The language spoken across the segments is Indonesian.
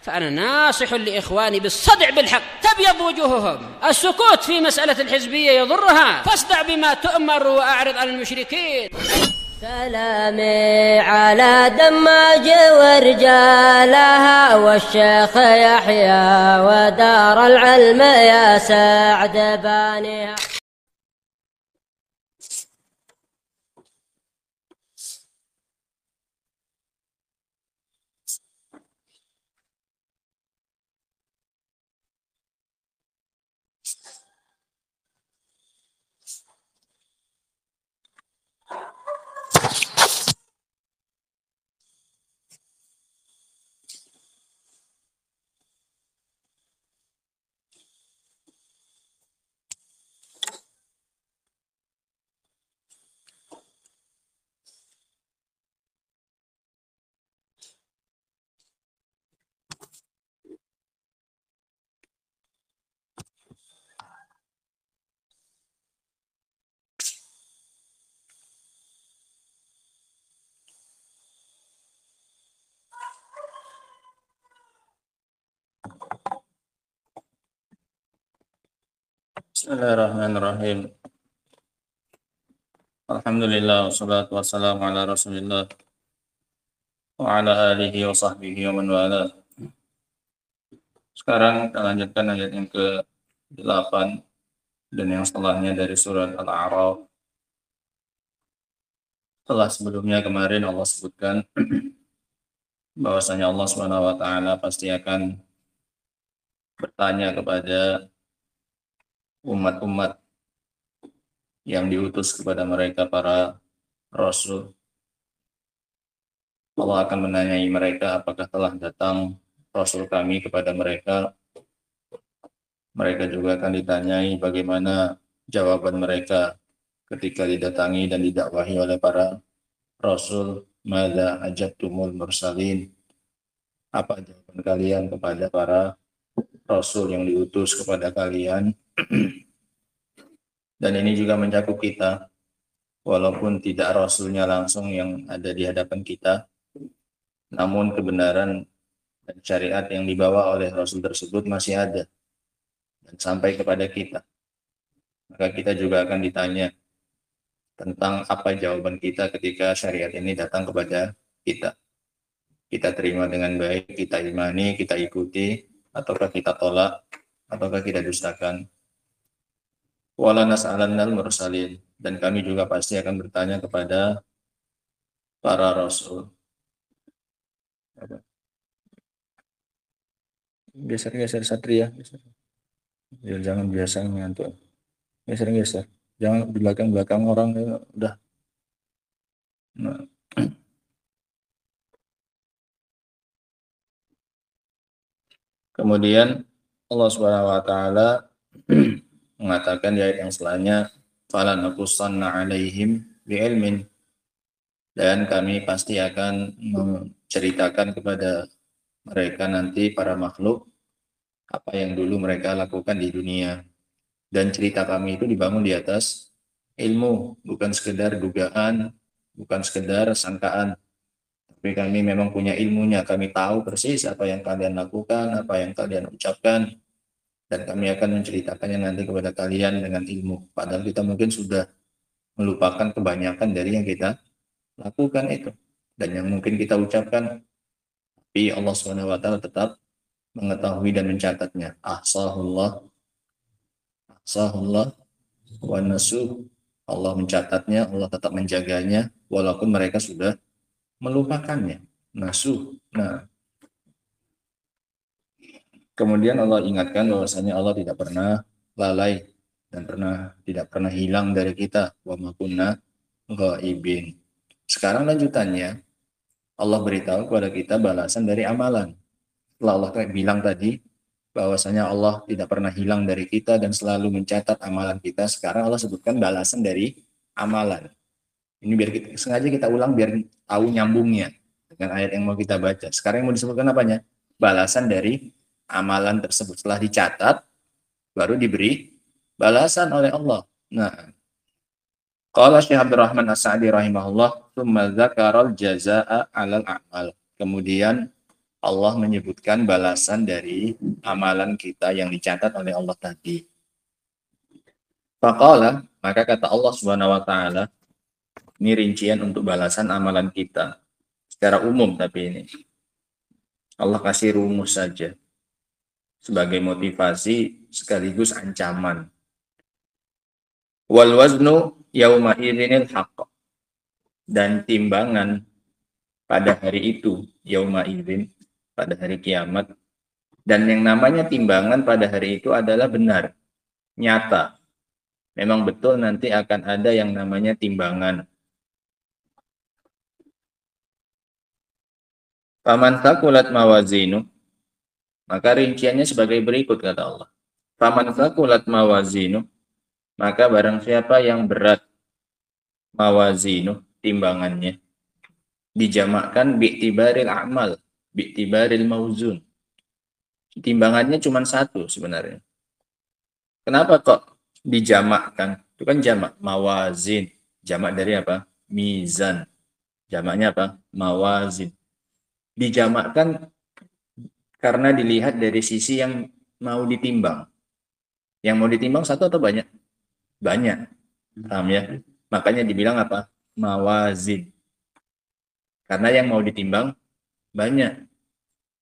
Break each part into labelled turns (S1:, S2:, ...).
S1: فأنا ناصح لإخواني بالصدع بالحق، تبيض وجوههم. السكوت في مسألة الحزبية يضرها، فاصدع بما تؤمر وأعرض عن المشركين.
S2: سلامي على دماج ورجالها والشيخ يحيى ودار العلم يا سعد بانيها.
S3: Bismillahirrahmanirrahim. Alhamdulillah wassalatu wassalamu ala Rasulillah wa ala alihi wa sahbihi wa man wala. Sekarang kita lanjutkan ayat yang ke-8 dan yang setelahnya dari surat Al-A'raf. Setelah sebelumnya kemarin Allah sebutkan bahwasanya Allah Subhanahu wa taala pasti akan bertanya kepada umat-umat yang diutus kepada mereka para rasul. Allah akan menanyai mereka apakah telah datang rasul kami kepada mereka. Mereka juga akan ditanyai bagaimana jawaban mereka ketika didatangi dan didakwahi oleh para rasul. Madza ajabtumul mursalin, apa jawaban kalian kepada para rasul yang diutus kepada kalian. Dan ini juga mencakup kita, walaupun tidak rasulnya langsung yang ada di hadapan kita, namun kebenaran dan syariat yang dibawa oleh rasul tersebut masih ada dan sampai kepada kita. Maka kita juga akan ditanya tentang apa jawaban kita ketika syariat ini datang kepada kita. Kita terima dengan baik, kita imani, kita ikuti, ataukah kita tolak, ataukah kita dustakan. Wala nas'alannal mursalin, dan kami juga pasti akan bertanya kepada para rasul. Geser Satria, ya, jangan biasa ngantuk. Geser, jangan di belakang orang ya, udah. Nah. Kemudian Allah Subhanahu wa taala mengatakan di ayat yang setelahnya, "Fala naqussanna 'alaihim bi'ilmin," dan kami pasti akan menceritakan kepada mereka nanti para makhluk apa yang dulu mereka lakukan di dunia. Dan cerita kami itu dibangun di atas ilmu, bukan sekedar dugaan, bukan sekedar sangkaan. Tapi kami memang punya ilmunya, kami tahu persis apa yang kalian lakukan, apa yang kalian ucapkan, dan kami akan menceritakannya nanti kepada kalian dengan ilmu. Padahal kita mungkin sudah melupakan kebanyakan dari yang kita lakukan itu dan yang mungkin kita ucapkan, tapi Allah SWT tetap mengetahui dan mencatatnya. Ahsahullah wa nasuh. Allah mencatatnya, Allah tetap menjaganya walaupun mereka sudah melupakannya. Nasuh. Nah, kemudian Allah ingatkan bahwasanya Allah tidak pernah lalai dan tidak pernah hilang dari kita. Wa ma kunna ghaibin. Sekarang lanjutannya, Allah beritahu kepada kita balasan dari amalan. Setelah Allah bilang tadi bahwasanya Allah tidak pernah hilang dari kita dan selalu mencatat amalan kita, sekarang Allah sebutkan balasan dari amalan. Ini biar sengaja kita ulang biar tahu nyambungnya dengan ayat yang mau kita baca. Sekarang yang mau disebutkan apanya? Balasan dari amalan tersebut. Setelah dicatat, baru diberi balasan oleh Allah. Nah, qala Syekh Abdurrahman As-Sa'di rahimahullah, tsumma dzakaral jazaa'a 'alal a'mal. Kemudian Allah menyebutkan balasan dari amalan kita yang dicatat oleh Allah tadi. Faqala, maka kata Allah Subhanahu wa taala, ini rincian untuk balasan amalan kita secara umum, tapi ini Allah kasih rumus saja sebagai motivasi sekaligus ancaman. Wal waznu yauma idzinil haqq, dan timbangan pada hari itu, yauma idzin, pada hari kiamat, dan yang namanya timbangan pada hari itu adalah benar, nyata. Memang betul nanti akan ada yang namanya timbangan. Faman thaqulat mawazinu, maka rinciannya sebagai berikut kata Allah. Faman thaqulat mawazinu, maka barang siapa yang berat mawazinu, timbangannya, dijamakkan bi'tibaril amal, bi'tibaril mauzun. Timbangannya cuma satu sebenarnya. Kenapa kok dijamakkan? Itu kan jamak, mawazin. Jamak dari apa? Mizan. Jamaknya apa? Mawazin. Dijamakkan karena dilihat dari sisi yang mau ditimbang. Yang mau ditimbang satu atau banyak? Banyak. Paham ya? Makanya dibilang apa? Mawazin. Karena yang mau ditimbang banyak.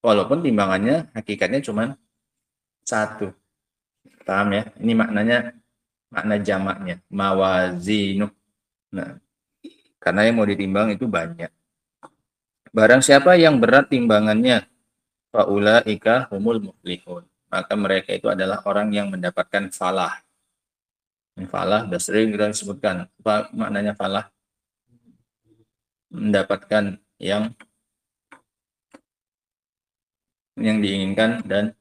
S3: Walaupun timbangannya hakikatnya cuma satu. Paham ya? Ini maknanya, makna jamaknya. Mawazinu. Nah, karena yang mau ditimbang itu banyak. Barang siapa yang berat timbangannya, faulaika humul muflihun, maka mereka itu adalah orang yang mendapatkan falah. Falah sudah sering kita sebutkan. Apa maknanya falah? Mendapatkan yang diinginkan dan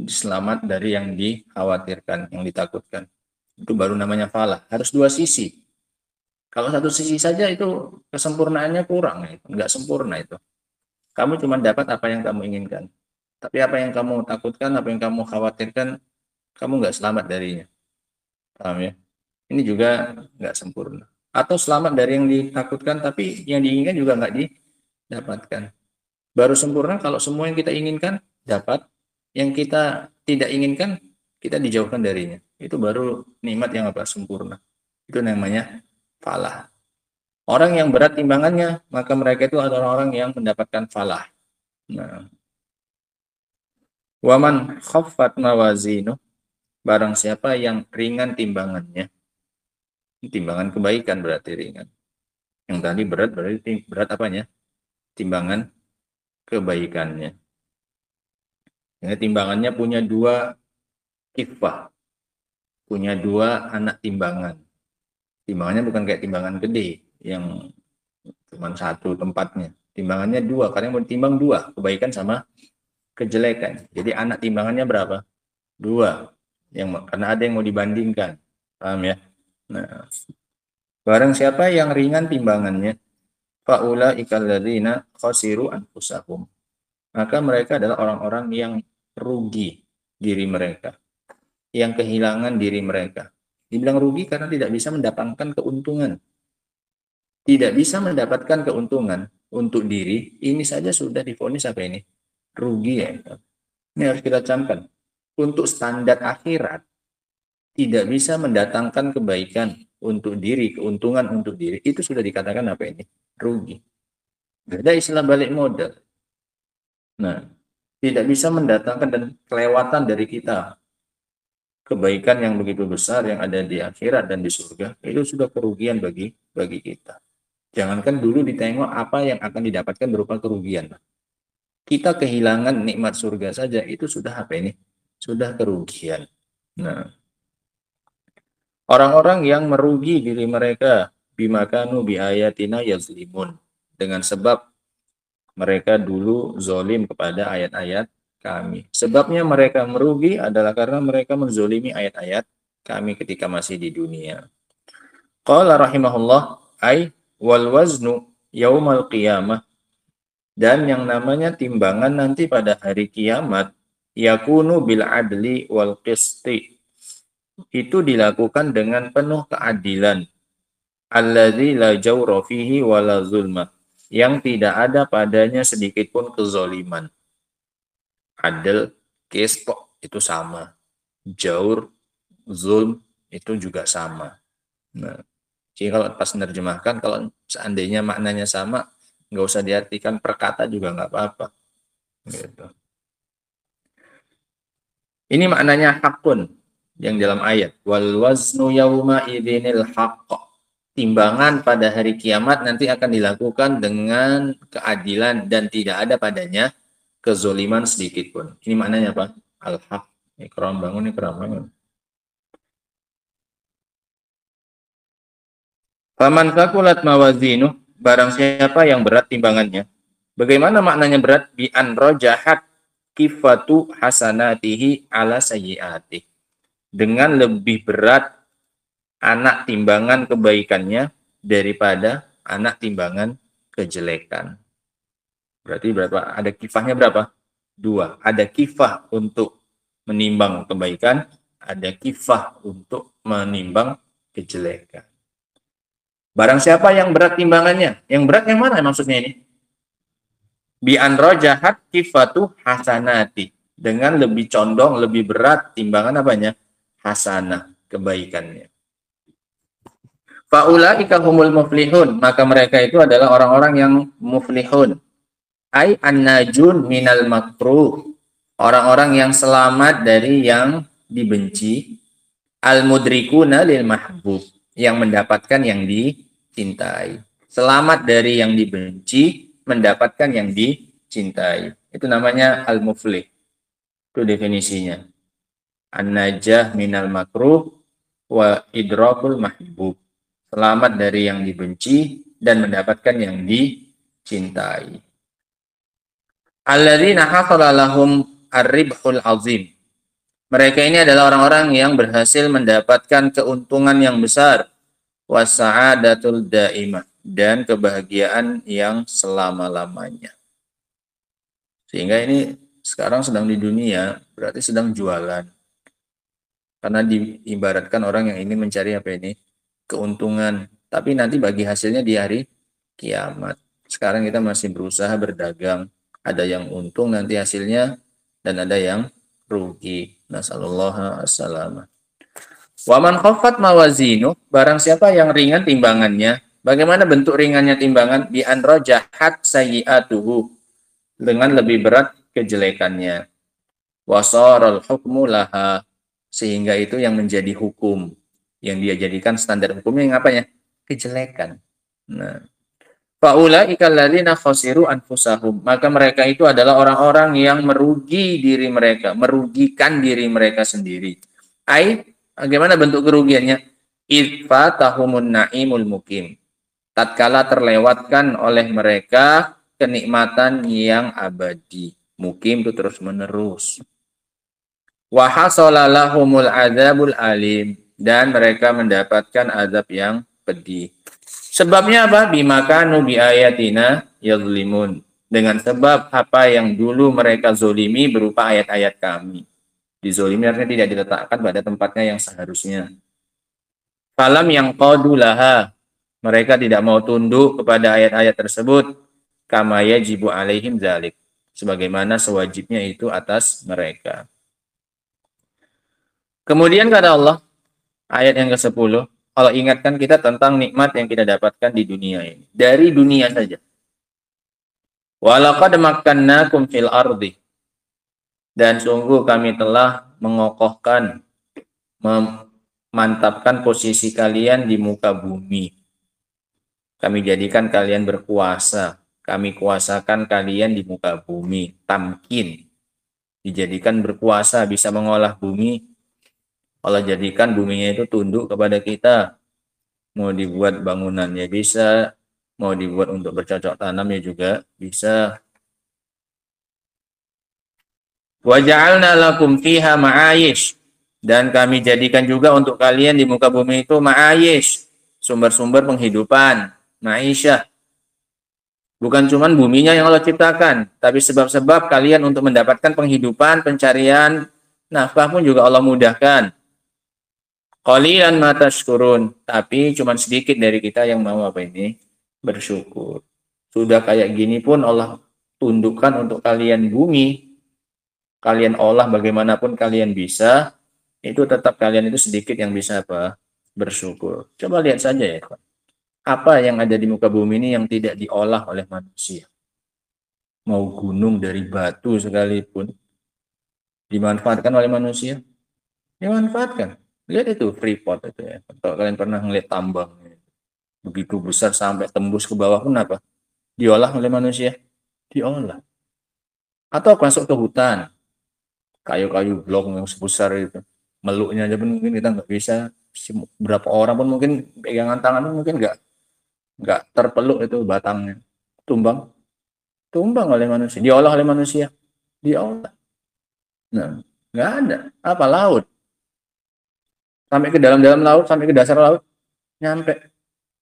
S3: selamat dari yang dikhawatirkan, yang ditakutkan. Itu baru namanya falah. Harus dua sisi. Kalau satu sisi saja itu kesempurnaannya kurang, nggak sempurna itu. Kamu cuma dapat apa yang kamu inginkan. Tapi apa yang kamu takutkan, apa yang kamu khawatirkan, kamu nggak selamat darinya. Paham ya? Ini juga nggak sempurna. Atau selamat dari yang ditakutkan, tapi yang diinginkan juga nggak didapatkan. Baru sempurna kalau semua yang kita inginkan dapat, yang kita tidak inginkan kita dijauhkan darinya. Itu baru nikmat yang apa? Sempurna. Itu namanya falah. Orang yang berat timbangannya, maka mereka itu adalah orang yang mendapatkan falah. Nah, waman khaffat mawazinu, barang siapa yang ringan timbangannya, timbangan kebaikan berarti ringan. Yang tadi berat berarti berat apanya? Timbangan kebaikannya. Ya, timbangannya punya dua kifah, punya dua anak timbangan. Timbangannya bukan kayak timbangan gede yang cuma satu tempatnya. Timbangannya dua, karena mau ditimbang dua, kebaikan sama kejelekan. Jadi anak timbangannya berapa? Dua. Karena ada yang mau dibandingkan. Paham ya? Nah, barang siapa yang ringan timbangannya, faulaika alladzina khasiru anfusahum, maka mereka adalah orang-orang yang rugi diri mereka, yang kehilangan diri mereka. Dibilang rugi karena tidak bisa mendapatkan keuntungan. Tidak bisa mendapatkan keuntungan untuk diri, ini saja sudah divonis apa ini? Rugi ya. Ini harus kita camkan. Untuk standar akhirat, tidak bisa mendatangkan kebaikan untuk diri, keuntungan untuk diri, itu sudah dikatakan apa ini? Rugi. Ada istilah balik modal. Nah, tidak bisa mendatangkan dan kelewatan dari kita kebaikan yang begitu besar yang ada di akhirat dan di surga, itu sudah kerugian bagi kita. Jangankan dulu ditengok apa yang akan didapatkan berupa kerugian. Kita kehilangan nikmat surga saja, itu sudah apa ini? Sudah kerugian. Nah, orang-orang yang merugi diri mereka, bimakanu biayatina yazlimun, dengan sebab mereka dulu zolim kepada ayat-ayat kami. Sebabnya mereka merugi adalah karena mereka menzolimi ayat-ayat kami ketika masih di dunia. Qala rahimahullah, ay wal waznu yaumal qiyamah, dan yang namanya timbangan nanti pada hari kiamat, yakunu bil adli wal qisti, itu dilakukan dengan penuh keadilan, alladzi la jawra fihi wala zulma, yang tidak ada padanya sedikit pun kezoliman. Adil, qist itu sama. Jaur, zulm itu juga sama. Nah, jadi kalau pas menerjemahkan, kalau seandainya maknanya sama, nggak usah diartikan per kata juga nggak apa-apa. Gitu. Ini maknanya hakun yang dalam ayat. Wal waznu yauma idzinil haqq. Timbangan pada hari kiamat nanti akan dilakukan dengan keadilan dan tidak ada padanya kezoliman sedikit pun. Ini maknanya apa? Al-haq. Ikram bangun, ikram bangun. Faman fakulat mawazinu, barang siapa yang berat timbangannya. Bagaimana maknanya berat? Bi an rojahat kifatu hasanatihi ala sayyiatih. Dengan lebih berat anak timbangan kebaikannya daripada anak timbangan kejelekan. Berarti berapa? Ada kifahnya berapa? 2. Ada kifah untuk menimbang kebaikan, ada kifah untuk menimbang kejelekan. Barang siapa yang berat timbangannya? Yang berat yang mana maksudnya ini? Bi an rojahat kifatu hasanati. Dengan lebih condong, lebih berat timbangan apanya? Hasanah, kebaikannya. Faulaika humul muflihun, maka mereka itu adalah orang-orang yang muflihun. Ai an-najun minal makruh, orang-orang yang selamat dari yang dibenci, al-mudrikuna lil mahbub, yang mendapatkan yang dicintai. Selamat dari yang dibenci, mendapatkan yang dicintai. Itu namanya al-muflih. Itu definisinya. An-najah minal makruh wa idrakul mahbub. Selamat dari yang dibenci dan mendapatkan yang dicintai. Alladzina hasala lahum ar-ribhul azim. Mereka ini adalah orang-orang yang berhasil mendapatkan keuntungan yang besar, wasa'adatul daimah, dan kebahagiaan yang selama-lamanya. Sehingga ini sekarang sedang di dunia, berarti sedang jualan. Karena diibaratkan orang yang ingin mencari apa ini? Keuntungan, tapi nanti bagi hasilnya di hari kiamat. Sekarang kita masih berusaha berdagang, ada yang untung nanti hasilnya dan ada yang rugi. Nasallallahu assalamah. Wa man khaffat mawazinu, barang siapa yang ringan timbangannya. Bagaimana bentuk ringannya timbangan? Bi an rajahat sayyi'atuhu, dengan lebih berat kejelekannya. Wa saral hukmu laha, sehingga itu yang menjadi hukum, yang dia jadikan standar hukumnya yang apanya? Kejelekan. Nah, faulaika alladzina khasiru anfusahum, maka mereka itu adalah orang-orang yang merugi diri mereka, merugikan diri mereka sendiri. Ai, bagaimana bentuk kerugiannya? Idfatahumun naimul mukim, tatkala terlewatkan oleh mereka kenikmatan yang abadi. Mukim itu terus menerus. Wa hasala lahumul adzabul alim, dan mereka mendapatkan azab yang pedih. Sebabnya apa? Bimakanu bi ayatina yazlimun, dengan sebab apa yang dulu mereka zolimi berupa ayat-ayat kami. Dizolimi artinya tidak diletakkan pada tempatnya yang seharusnya. Falam yang qadulaha, mereka tidak mau tunduk kepada ayat-ayat tersebut. Kama yajibu alaihim dzalik, sebagaimana sewajibnya itu atas mereka. Kemudian kata Allah, ayat yang ke-10, Allah ingatkan kita tentang nikmat yang kita dapatkan di dunia ini. Dari dunia saja. Walaqad makkannakum fil ardi. Dan sungguh kami telah mengokohkan, memantapkan posisi kalian di muka bumi. Kami jadikan kalian berkuasa. Kami kuasakan kalian di muka bumi. Tamkin. Dijadikan berkuasa, bisa mengolah bumi. Allah jadikan buminya itu tunduk kepada kita. Mau dibuat bangunannya bisa, mau dibuat untuk bercocok tanamnya juga bisa. Wa ja'alna lakum fiha ma'ayish, dan kami jadikan juga untuk kalian di muka bumi itu ma'ayish, sumber-sumber penghidupan, ma'isyah. Bukan cuma buminya yang Allah ciptakan, tapi sebab-sebab kalian untuk mendapatkan penghidupan, pencarian nafkah pun juga Allah mudahkan. Qalilan ma tashkurun, tapi cuma sedikit dari kita yang mau apa ini? Bersyukur. Sudah kayak gini pun Allah tundukkan untuk kalian bumi, kalian olah bagaimanapun kalian bisa, itu tetap kalian itu sedikit yang bisa apa? Bersyukur. Coba lihat saja ya, kawan. Apa yang ada di muka bumi ini yang tidak diolah oleh manusia? Mau gunung dari batu sekalipun dimanfaatkan oleh manusia, dimanfaatkan. Lihat itu Freeport itu ya. Kalau kalian pernah ngeliat tambang begitu besar sampai tembus ke bawah pun apa? Diolah oleh manusia, diolah. Atau masuk ke hutan, kayu-kayu blok yang sebesar itu, meluknya aja pun mungkin kita nggak bisa. Berapa orang pun mungkin pegangan tangan pun mungkin nggak terpeluk itu batangnya, tumbang, tumbang oleh manusia, diolah oleh manusia, diolah. Nah, nggak ada. Apa laut? Sampai ke dalam-dalam laut, sampai ke dasar laut, nyampe.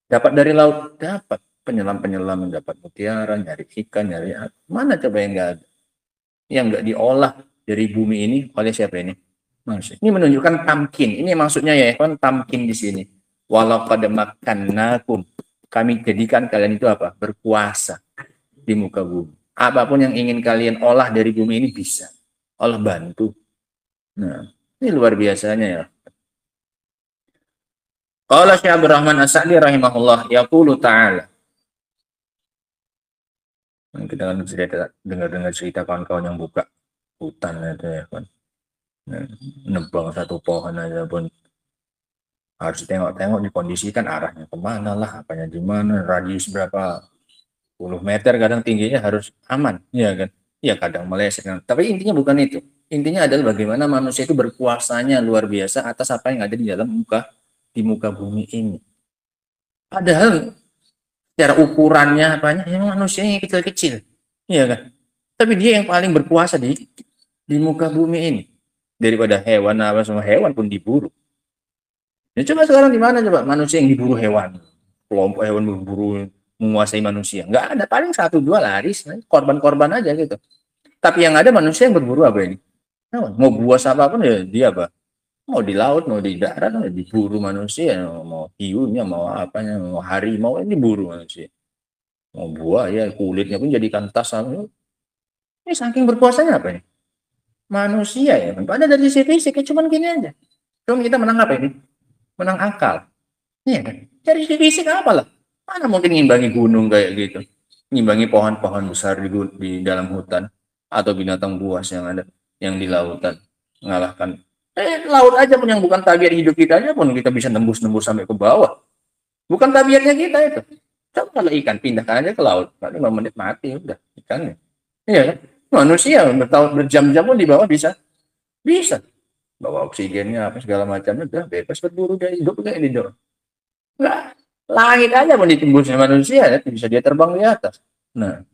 S3: Dapat dari laut, dapat. Penyelam-penyelam yang dapat mutiara, nyari ikan, nyari apa. Mana coba yang nggak ada? Yang nggak diolah dari bumi ini oleh siapa ini? Manusia. Ini menunjukkan tamkin. Ini maksudnya ya, kan tamkin di sini. Walau pada makannakum, kami jadikan kalian itu apa? Berkuasa di muka bumi. Apapun yang ingin kalian olah dari bumi ini bisa. Allah bantu. Nah, ini luar biasanya ya. Qala Syekh Abdul Rahman As-Sa'di rahimahullah, yaqulu ta'ala. Kita kan dengar cerita kawan-kawan yang buka hutan itu ya kan. Nebang satu pohon aja pun harus tengok-tengok, dikondisikan arahnya kemana lah, apanya di mana, radius berapa puluh meter, kadang tingginya harus aman, ya kan? Ya kadang meleset kan. Tapi intinya bukan itu. Intinya adalah bagaimana manusia itu berkuasanya luar biasa atas apa yang ada di muka bumi ini. Padahal secara ukurannya apanya, yang manusia yang kecil-kecil, iya kan? Tapi dia yang paling berkuasa di muka bumi ini. Daripada hewan, apa semua hewan pun diburu. Ya coba sekarang di mana coba manusia yang diburu hewan, kelompok hewan berburu menguasai manusia? Nggak ada, paling satu dua laris, korban-korban aja gitu. Tapi yang ada manusia yang berburu apa ini? Mau buas apapun ya dia apa? Mau di laut, mau di darat, mau diburu manusia, mau hiunya, mau apanya, mau harimau, ini diburu manusia. Mau buaya, kulitnya pun jadikan tas. Ini saking berkuasanya apa ini? Manusia ya. Padahal dari sisi fisik, cuman gini aja. Cuma kita menang apa ini? Menang akal. Iya kan? Dari sisi fisik apa lah? Mana mungkin ngimbangi gunung kayak gitu? Ngimbangi pohon-pohon besar di dalam hutan. Atau binatang buas yang ada, yang di lautan. Mengalahkan laut aja pun yang bukan tabiat hidup kita aja pun kita bisa nembus-nembus sampai ke bawah. Bukan tabiatnya kita itu. Coba kalau ikan pindahkan aja ke laut, 5 menit mati udah ikannya. Iya kan? Manusia berjam-jam pun di bawah bisa. Bawa oksigennya apa segala macamnya udah bebas berburu, dia hidup kayak ini dong. Enggak. Langit aja pun ditembusnya manusia ya, bisa dia terbang di atas. Nah,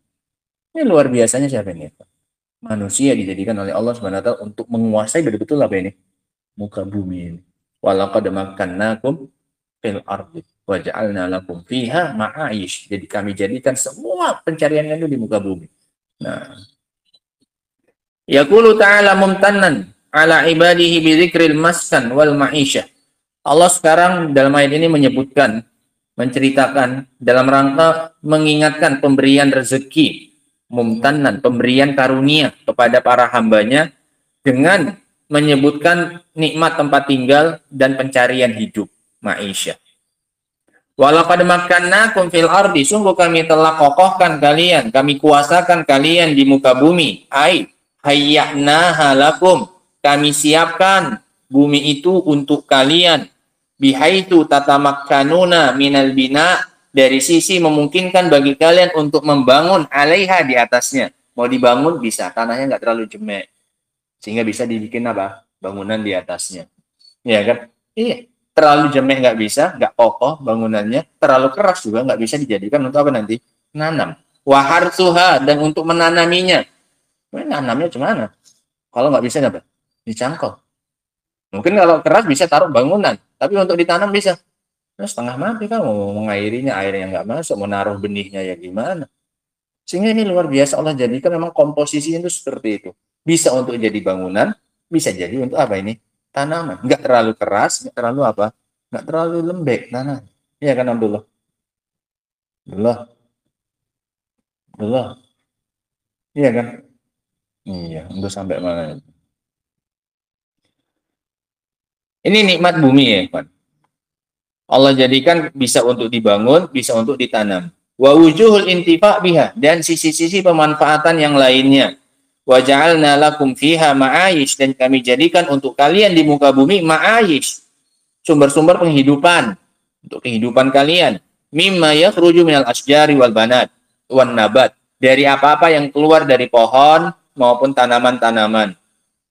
S3: ini luar biasanya siapa ini? Manusia dijadikan oleh Allah Subhanahu wa taala untuk menguasai betul-betul apa ini? Muka bumi ini. Walaqad makkannakum fil ardi wa ja'alna lakum fiha ma'aish. Jadi kami jadikan semua pencarian itu di muka bumi. Nah, yaqulu ta'ala mumtannan ala ibadihi bi dzikril maskan wal ma'isyah. Allah sekarang dalam ayat ini menyebutkan, menceritakan dalam rangka mengingatkan pemberian rezeki, mumtannan, pemberian karunia kepada para hambanya dengan menyebutkan nikmat tempat tinggal dan pencarian hidup, ma'isyah. Walaqad makkannakum fil ardi, sungguh kami telah kokohkan kalian, kami kuasakan kalian di muka bumi. Hayya'naha lakum, kami siapkan bumi itu untuk kalian. Bihaitu tatamakkanuna minal bina, dari sisi memungkinkan bagi kalian untuk membangun alaiha, di atasnya. Mau dibangun bisa, tanahnya nggak terlalu jemek, sehingga bisa dibikin apa? Bangunan di atasnya. Iya kan? Iya. Terlalu jemek nggak bisa, nggak kokoh bangunannya. Terlalu keras juga nggak bisa dijadikan untuk apa nanti? Nanam. Waharsuha, dan untuk menanaminya. Nanamnya gimana? Kalau nggak bisa apa? Dicangkok. Mungkin kalau keras bisa taruh bangunan, tapi untuk ditanam bisa. Nah, setengah mati kan, mau mengairinya, airnya nggak masuk, mau naruh benihnya ya gimana. Sehingga ini luar biasa Allah jadikan, memang komposisinya itu seperti itu. Bisa untuk jadi bangunan, bisa jadi untuk apa ini? Tanaman. Nggak terlalu keras, nggak terlalu apa? Nggak terlalu lembek tanah. Iya kan Abdullah? Abdullah. Allah. Iya kan? Iya, untuk sampai mana? Ini nikmat bumi ya, Pak. Allah jadikan bisa untuk dibangun, bisa untuk ditanam. Wa wujuhul intifa' biha, dan sisi-sisi pemanfaatan yang lainnya. Wa ja'alna lakum fiha ma'ayish, dan kami jadikan untuk kalian di muka bumi ma'ayish, sumber-sumber penghidupan untuk kehidupan kalian. Mimma yakhruju minal asjari wal banat wan nabat, dari apa-apa yang keluar dari pohon maupun tanaman-tanaman.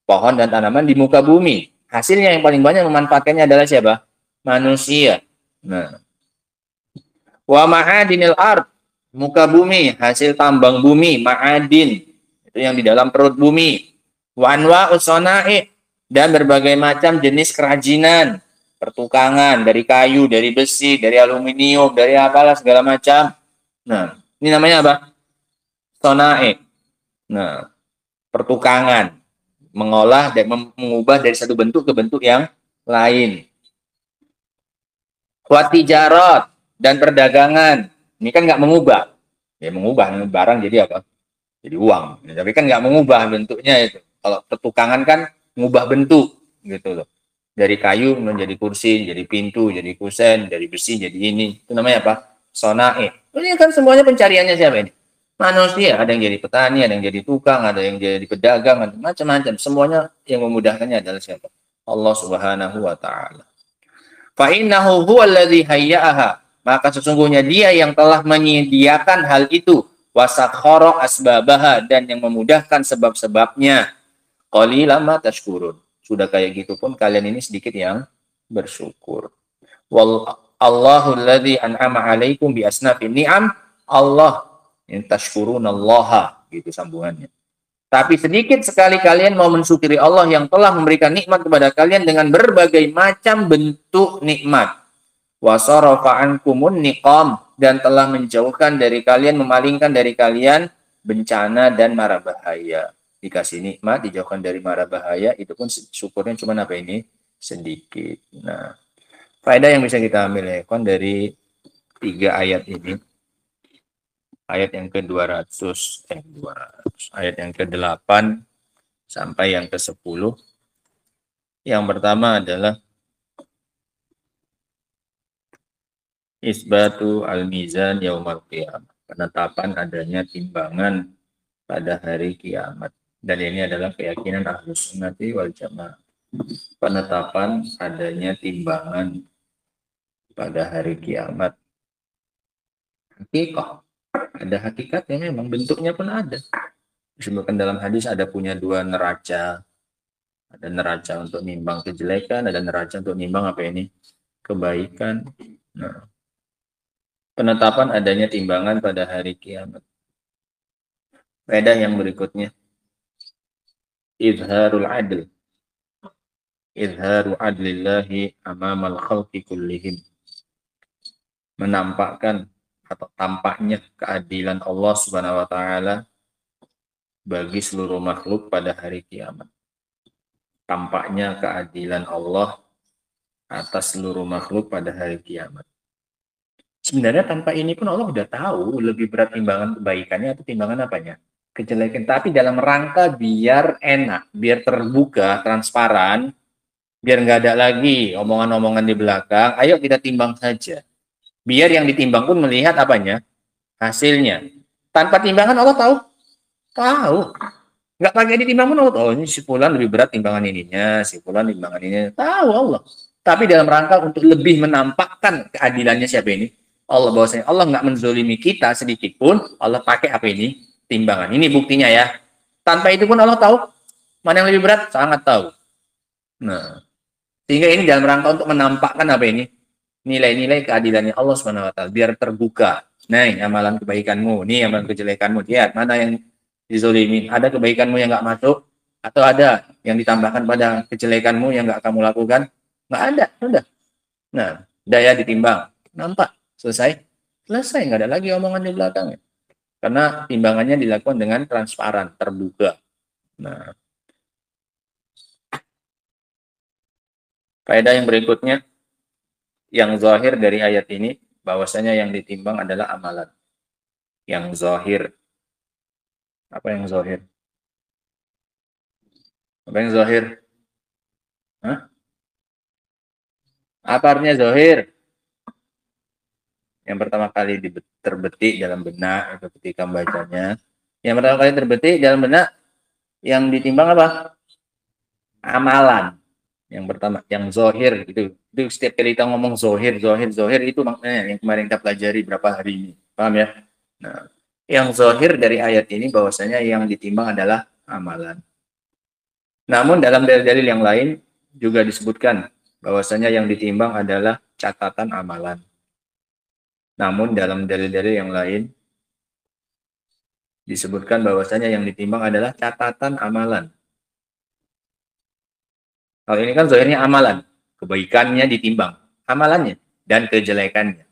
S3: Pohon dan tanaman di muka bumi. Hasilnya yang paling banyak memanfaatkannya adalah siapa? Manusia. Nah, wa ma'adinil ard, muka bumi, hasil tambang bumi, ma'adin, itu yang di dalam perut bumi. Wa anwa usana'i, dan berbagai macam jenis kerajinan, pertukangan, dari kayu, dari besi, dari aluminium, dari apalah segala macam. Nah, ini namanya apa? Sona'i. Nah, pertukangan, mengolah dan mengubah dari satu bentuk ke bentuk yang lain. Watijarot, dan perdagangan. Ini kan nggak mengubah. Ya mengubah barang jadi apa? Jadi uang. Ya, tapi kan nggak mengubah bentuknya itu. Kalau pertukangan kan mengubah bentuk gitu loh. Dari kayu menjadi kursi, jadi pintu, jadi kusen, dari besi jadi ini. Itu namanya apa? Sonae. Ini kan semuanya pencariannya siapa ini? Manusia. Ada yang jadi petani, ada yang jadi tukang, ada yang jadi pedagang, ada macam-macam. Semuanya yang memudahkannya adalah siapa? Allah Subhanahu wa taala. Fa innahu huwallazi hayya'aha, maka sesungguhnya dia yang telah menyediakan hal itu, wasakhara asbabaha, dan yang memudahkan sebab-sebabnya. Qalilan ma tashkurun, sudah kayak gitu pun kalian ini sedikit yang bersyukur. Wallahu allazi an'ama 'alaikum bi asnafin ni'am, Allah yang tashkurunallaha, gitu sambungannya. Tapi sedikit sekali kalian mau mensyukuri Allah yang telah memberikan nikmat kepada kalian dengan berbagai macam bentuk nikmat. Wa sarafa ankumun niqam, dan telah menjauhkan dari kalian, memalingkan dari kalian bencana dan mara bahaya. Dikasih nikmat, dijauhkan dari mara bahaya, itu pun syukurnya cuma apa ini? Sedikit. Nah, faedah yang bisa kita ambil ya, dari 3 ayat ini. Ayat yang ke-200, ayat yang ke-8 sampai yang ke-10. Yang pertama adalah isbatu al-mizan yaumal qiyamah, penetapan adanya timbangan pada hari kiamat. Dan ini adalah keyakinan Ahlus Sunnati wal Jamaah. Penetapan adanya timbangan pada hari kiamat. Hakikah, ada hakikatnya, memang bentuknya pun ada. Disebutkan dalam hadis ada punya 2 neraca. Ada neraca untuk nimbang kejelekan, ada neraca untuk nimbang apa ini? Kebaikan. Nah, penetapan adanya timbangan pada hari kiamat. Faedah yang berikutnya, izharul adl. Izharu adlillahi amamal khalqi kullihim. Menampakkan atau tampaknya keadilan Allah Subhanahu wa taala bagi seluruh makhluk pada hari kiamat. Tampaknya keadilan Allah atas seluruh makhluk pada hari kiamat. Sebenarnya tanpa ini pun Allah sudah tahu lebih berat timbangan kebaikannya atau timbangan apanya? Kejelekan. Tapi dalam rangka biar enak, biar terbuka, transparan, biar nggak ada lagi omongan-omongan di belakang, ayo kita timbang saja. Biar yang ditimbang pun melihat apanya? Hasilnya. Tanpa timbangan Allah tahu? Tahu. Nggak pakai ditimbang pun Allah tahu. Ini si fulan lebih berat timbangan ininya, si fulan timbangan ininya. Tahu Allah. Tapi dalam rangka untuk lebih menampakkan keadilannya siapa ini? Allah, bahwasanya Allah nggak menzolimi kita sedikit pun, Allah pakai apa ini? Timbangan. Ini buktinya ya. Tanpa itu pun Allah tahu mana yang lebih berat, sangat tahu. Nah, sehingga ini dalam rangka untuk menampakkan apa ini? Nilai-nilai keadilannya Allah SWT, biar terbuka. Nah, ini amalan kebaikanmu, ini amalan kejelekanmu. Lihat mana yang dizolimi. Ada kebaikanmu yang nggak masuk, atau ada yang ditambahkan pada kejelekanmu yang nggak kamu lakukan? Nggak ada, sudah. Nah, daya ditimbang. Nampak? Selesai? Selesai, nggak ada lagi omongan di belakangnya. Karena timbangannya dilakukan dengan transparan, terbuka. Nah, faedah yang berikutnya, yang zahir dari ayat ini, bahwasanya yang ditimbang adalah amalan. Yang zahir Apa yang zahir? Apa yang zahir? Hah? Apa artinya zahir? Yang pertama kali terbetik dalam benak itu ketika membacanya. Yang pertama kali terbetik dalam benak yang ditimbang apa? Amalan. Yang pertama, yang zahir itu. Itu setiap kali kita ngomong zahir, zahir, zahir itu maknanya yang kemarin kita pelajari berapa hari ini. Paham ya? Nah, yang zahir dari ayat ini bahwasanya yang ditimbang adalah amalan. Namun dalam dalil-dalil yang lain juga disebutkan bahwasanya yang ditimbang adalah catatan amalan. Namun dalam dalil-dalil yang lain disebutkan bahwasanya yang ditimbang adalah catatan amalan. Kalau ini kan zahirnya amalan, kebaikannya ditimbang, amalannya dan kejelekannya.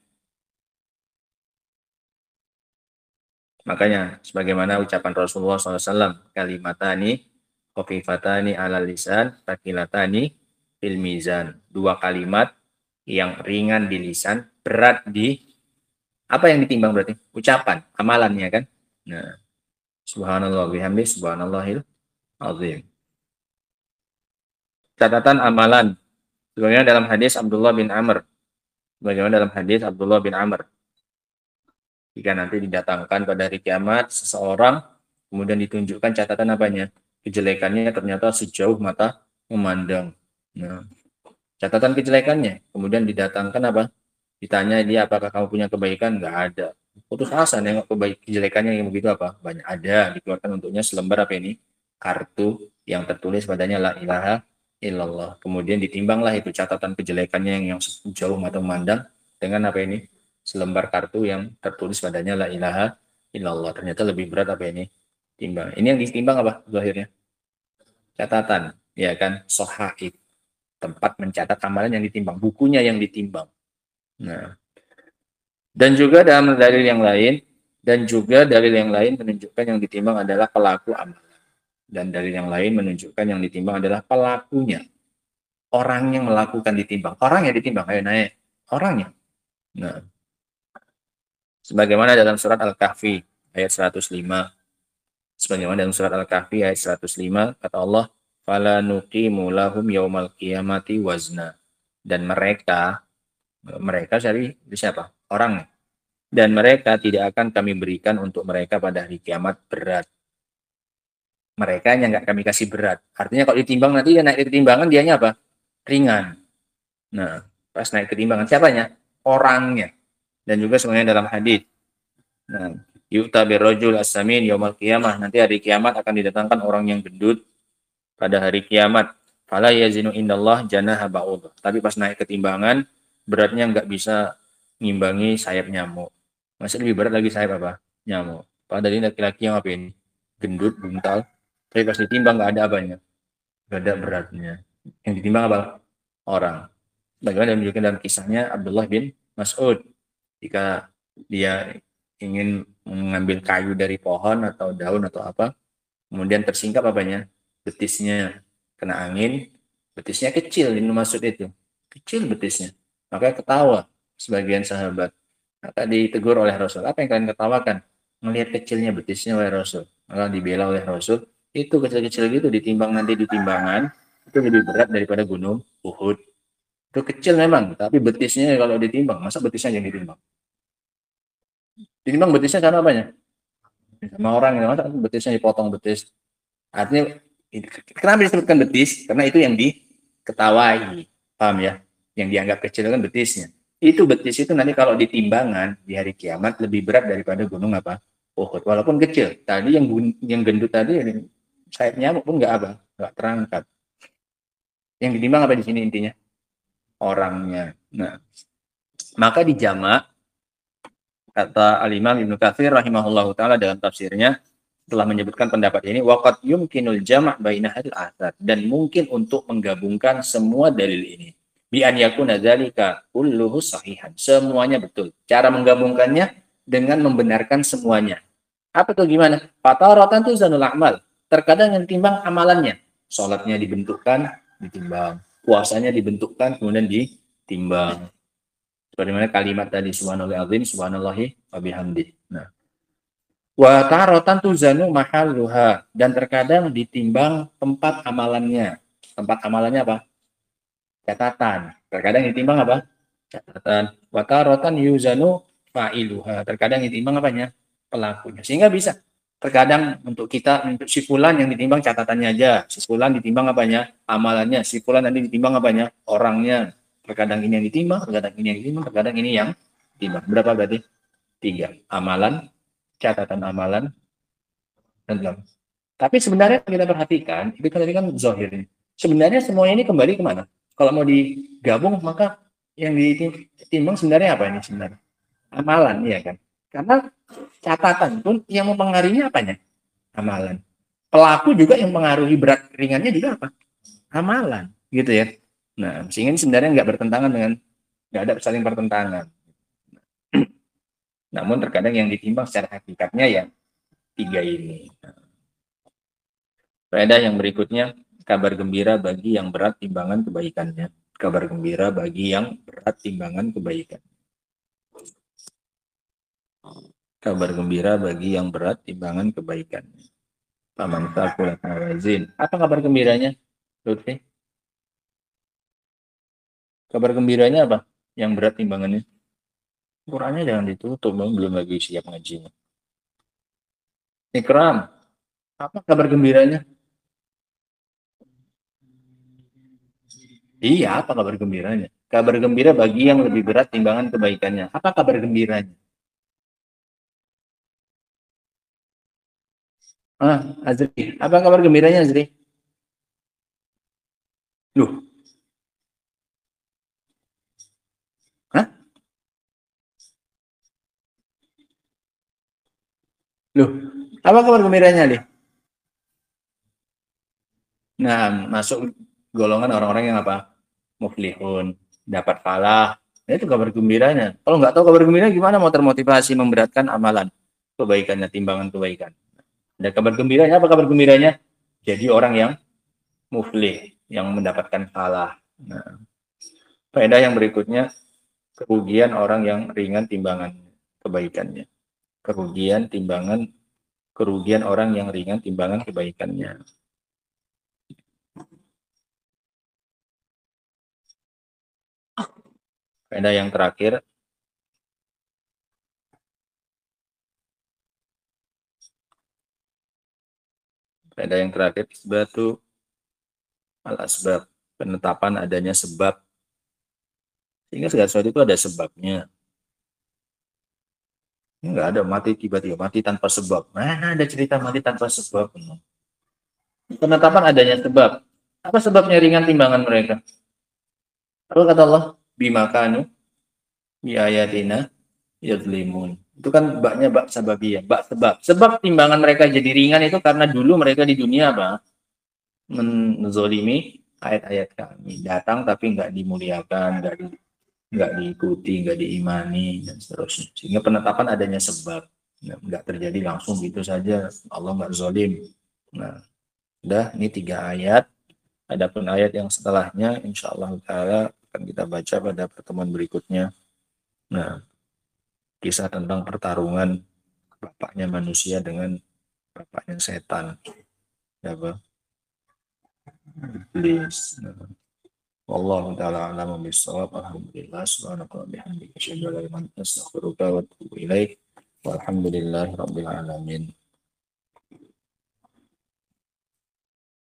S3: Makanya sebagaimana ucapan Rasulullah SAW, kalimatani khafifatani alal lisan, thaqilatani fil mizan. Dua kalimat yang ringan di lisan, berat di apa yang ditimbang berarti? Ucapan, amalannya kan? Nah, subhanallah bihamdi subhanallahil azim. Catatan amalan. Sebagaimana dalam hadis Abdullah bin Amr. Sebagaimana dalam hadis Abdullah bin Amr. Jika nanti didatangkan pada hari kiamat seseorang, kemudian ditunjukkan catatan apanya? Kejelekannya ternyata sejauh mata memandang. Nah, catatan kejelekannya. Kemudian didatangkan apa? Ditanya dia apakah kamu punya kebaikan? Nggak ada. Putus asa nengok kejelekannya yang begitu apa? Banyak ada. Dikeluarkan untuknya selembar apa ini? Kartu yang tertulis padanya la ilaha illallah. Kemudian ditimbanglah itu catatan kejelekannya yang jauh mata memandang dengan apa ini? Selembar kartu yang tertulis padanya la ilaha illallah. Ternyata lebih berat apa ini? Timbang. Ini yang ditimbang apa akhirnya? Catatan, ya kan? Sohaib. Tempat mencatat amalan yang ditimbang, bukunya yang ditimbang. Nah, dan juga dalam dalil yang lain menunjukkan yang ditimbang adalah pelaku amalan. Dan dalil yang lain menunjukkan yang ditimbang adalah pelakunya. Orang yang melakukan ditimbang. Orang yang ditimbang, ayo naik. Orangnya. Nah, sebagaimana dalam surat Al-Kahfi ayat 105. Sebagaimana dalam surat Al-Kahfi ayat 105, kata Allah, "Fala nuqimu lahum yaumal qiyamati wazna." Dan mereka dari siapa? Orangnya. Dan mereka tidak akan kami berikan untuk mereka pada hari kiamat berat. Mereka yang nggak kami kasih berat. Artinya kalau ditimbang nanti dia naik ke timbangan, dianya apa? Ringan. Nah, pas naik ke timbangan, siapanya? Orangnya. Dan juga sebenarnya dalam hadis. Nah, yu'ta birrajul as-samin yaumal qiyamah. Nanti hari kiamat akan didatangkan orang yang gendut pada hari kiamat. Fala yazinu indallah janaha ba'ud. Tapi pas naik ke timbangan, beratnya nggak bisa ngimbangi sayap nyamuk. Masih lebih berat lagi sayap apa? Nyamuk. Padahal ini laki-laki yang apa ini? Gendut, buntal. Tapi pas ditimbang nggak ada apanya. Nggak ada beratnya. Yang ditimbang apa? Orang. Bagaimana menunjukkan dalam kisahnya Abdullah bin Mas'ud. Jika dia ingin mengambil kayu dari pohon atau daun atau apa, kemudian tersingkap apanya? Betisnya. Kena angin, betisnya kecil. Ini maksud itu. Kecil betisnya. Maka ketawa sebagian sahabat. Maka ditegur oleh Rasul. Apa yang kalian ketawakan? Melihat kecilnya betisnya oleh Rasul. Maka dibela oleh Rasul. Itu kecil-kecil gitu ditimbang nanti di timbangan. Itu lebih berat daripada gunung Uhud. Itu kecil memang. Tapi betisnya kalau ditimbang. Masa betisnya yang ditimbang? Ditimbang betisnya karena apanya? Sama orang yang masa betisnya dipotong betis. Artinya, kenapa disebutkan betis? Karena itu yang diketawai. Paham ya? Yang dianggap kecil kan betisnya. Itu betis itu nanti kalau ditimbangan di hari kiamat lebih berat daripada gunung apa? Uhud. Walaupun kecil. Tadi yang gendut tadi sayap nyamuk pun nggak terangkat. Yang ditimbang apa di sini intinya? Orangnya. Nah, maka dijamak kata Al-Imam Ibnu Katsir rahimahullahu taala dalam tafsirnya telah menyebutkan pendapat ini waqad yumkinul jama' baina hadil athar dan mungkin untuk menggabungkan semua dalil ini. Bi an yakuna dzalika kulluhu sahihan. Semuanya betul. Cara menggabungkannya dengan membenarkan semuanya. Apa tuh gimana? Fataratan tu zanul a'mal. Terkadang yang ditimbang amalannya. Salatnya dibentukkan, ditimbang. Puasanya dibentukkan, kemudian ditimbang. Sebagaimana kalimat tadi subhanallah azim, subhanallahi wa bihamdi. Nah, Wa tarotan tuzanu mahalluha, dan terkadang ditimbang tempat amalannya. Tempat amalannya apa? Catatan. Terkadang ditimbang apa? Catatan. Wa tarotan yuzanu fa'iluha. Terkadang ditimbang apanya? Pelakunya. Sehingga bisa. Terkadang untuk kita, untuk si fulan yang ditimbang catatannya aja. Si fulan ditimbang apanya? Amalannya. Si fulan nanti ditimbang apanya? Orangnya. Terkadang ini yang ditimbang, terkadang ini yang ditimbang, terkadang ini yang ditimbang. Berapa berarti? 3. Amalan, catatan amalan, dan dalam. Tapi sebenarnya kita perhatikan, itu tadi kan zahirnya. Sebenarnya semuanya ini kembali kemana? Kalau mau digabung, maka yang ditimbang sebenarnya apa ini sebenarnya? Amalan, iya kan? Karena catatan pun yang mempengaruhi apanya? Amalan. Pelaku juga yang mempengaruhi berat ringannya juga apa? Amalan, gitu ya. Nah, sehingga ini sebenarnya nggak bertentangan dengan, nggak ada saling bertentangan. Namun terkadang yang ditimbang secara hakikatnya ya 3 ini. Faedah yang berikutnya, kabar gembira bagi yang berat timbangan kebaikannya. Kabar gembira bagi yang berat timbangan kebaikan. Kabar gembira bagi yang berat timbangan kebaikannya. Faman thaqulat mawazin. Apa kabar gembiranya? Lutfi? Kabar gembiranya apa? Yang berat timbangannya? Qurannya jangan ditutup, belum lagi siap ngajinya. Ikram, apa kabar gembiranya? Iya, apa kabar gembiranya? Kabar gembira bagi yang lebih berat timbangan kebaikannya. Apa kabar gembiranya? Azri. Apa kabar gembiranya, Azri? Loh. Hah? Loh. Apa kabar gembiranya, Ali? Nah, masuk golongan orang-orang yang apa? Muflihun, dapat falah. Nah, itu kabar gembiranya. Kalau nggak tahu kabar gembira, gimana mau termotivasi memberatkan amalan kebaikannya, timbangan kebaikan? Ada kabar gembiranya. Apa kabar gembiranya? Jadi orang yang muflih, yang mendapatkan falah. Nah, faedah yang berikutnya, kerugian orang yang ringan timbangan kebaikannya. Kerugian orang yang ringan timbangan kebaikannya. Faedah yang terakhir, isbatu al-asbab, penetapan adanya sebab. Sehingga segala sesuatu itu ada sebabnya. Enggak ada mati tiba-tiba, mati tanpa sebab. Mana ada cerita mati tanpa sebab? Penetapan adanya sebab. Apa sebabnya ringan timbangan mereka? Apa kata Allah? Bimakanu bi ayatina yadzlimun. Itu kan baknya bak sababiyah, bak sebab. Sebab timbangan mereka jadi ringan itu karena dulu mereka di dunia apa? Menzolimi ayat-ayat kami. Datang tapi nggak dimuliakan, nggak diikuti, nggak diimani, dan seterusnya. Sehingga penetapan adanya sebab. Nggak terjadi langsung gitu saja. Allah nggak zolim. Nah, udah, ini 3 ayat. Adapun ayat yang setelahnya, insya Allah ta'ala akan kita baca pada pertemuan berikutnya. Nah, kisah tentang pertarungan bapaknya manusia dengan bapaknya setan. Ya, Pak? Iblis. Wallahu ta'ala a'lamu bis-shawab. Alhamdulillah, subhanaka wa bihamdika, asyhadu an la ilaha illa anta, astaghfiruka wa atubu ilaik. Walhamdulillahi rabbil alamin.